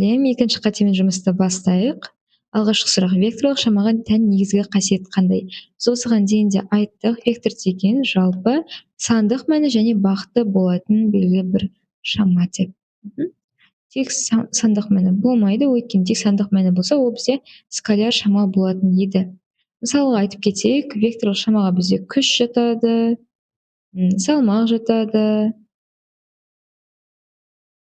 Екінші қатемен жұмысты бастайық. Алғашқы сұрақ: векторлық шамаға тән негізгі қасиет қандай? Біз осыған дейін де айттық, вектор деген жалпы сандық мәні және бақты болатын белгілі бір шама деп. Тек сандық мәні болмайды, өйткені тек сандық мәні болса, ол бізде скаляр шама болатын еді. Мысалға айтып кетейік, векторлық шамаға бізде күш жатады, салмақ жатады.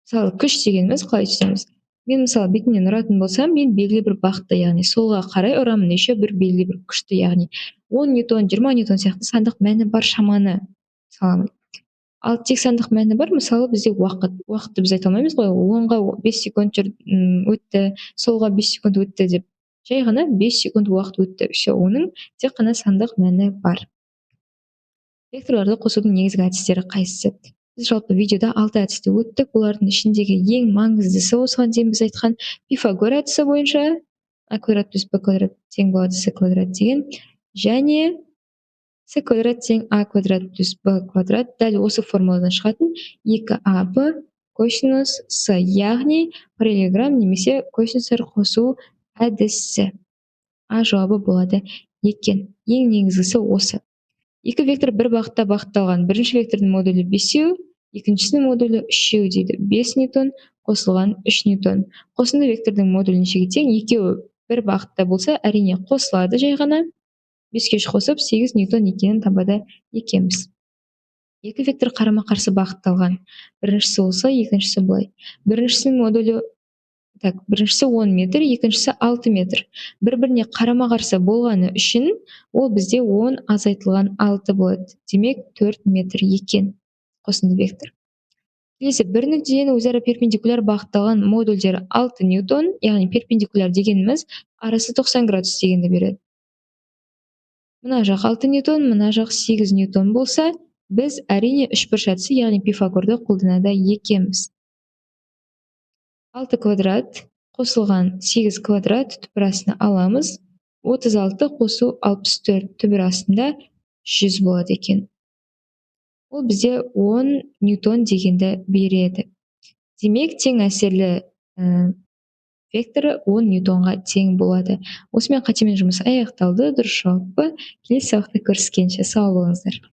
Мысалы, күш дегеніміз қалай түсінеміз? Мен мысалы бетімнен ұратын болсам, мен белгілі бір бағытта, яғни солға қарай ұрамын, еще бір белгілі бір күшті, яғни 10 ньютон, 20 ньютон сияқты сандық мәні бар шаманы саламын. Ал тек сандық мәні бар, мысалы бізде уақытты біз айта алмаймыз ғой, оңға 5 секунд өтті, солға 5 секунд өтті деп. Жай ғана 5 секунд уақыт өтті. Все, оның тек қана сандық мәні бар. Векторларды қосудың негізгі әдістері қайсысы? Біз жалпы видеода 6 әдісті өттік. Олардың ішіндегі ең маңыздысы осыған дейін біз айтқан Пифагор әдісі бойынша а квадрат плюс б квадрат тең болады с квадрат деген, және с квадрат тең а квадрат плюс б квадрат дәл осы формуладан шығатын 2аб косинус с, яғни параллелограмм немесе косинустар қосу әдісі. А жауабы болады екен. Ең негізгісі осы. Екі вектор бір бағытта бағытталған. Бірінші вектордың модулі 5, екіншісінің модулі 3 дейді. 5 ньютон қосылған 3 ньютон. Қосынды вектордың модулі нешеге тең? Екеуі бір бағытта болса, әрине қосылады жай ғана. 5-ке 3 қосып 8 ньютон екенін табады екенбіз. Екі вектор қарама-қарсы бағытталған. Біріншісі осылай, екіншісі былай. Біріншісінің модулі біріншісі 10 метр, екіншісі 6 метр. Бір-біріне қарама-қарсы болғаны үшін ол бізде 10 азайтылған 6 болады. Демек 4 метр екен қосынды вектор. Келесі, бір нүктеден өзара перпендикуляр бағытталған модульдер 6 ньютон, яғни перпендикуляр дегеніміз арасы 90 градус дегенді береді. Мына жақ 6 ньютон, мына жақ 8 ньютон болса, біз әрине үшбұрыш әдісі, яғни Пифагорды қолданады екенбіз. 6 квадрат қосылған 8 квадрат түбір астына аламыз. 36 қосу 64 түбір астында 100 болады екен. Ол бізде 10 ньютон дегенді береді. Демек, тең әсерлі векторы 10 ньютонға тең болады. Осымен қатемен жұмыс аяқталды. Дұрыс жауапты келесі сабақта көріскенше сау болыңыздар.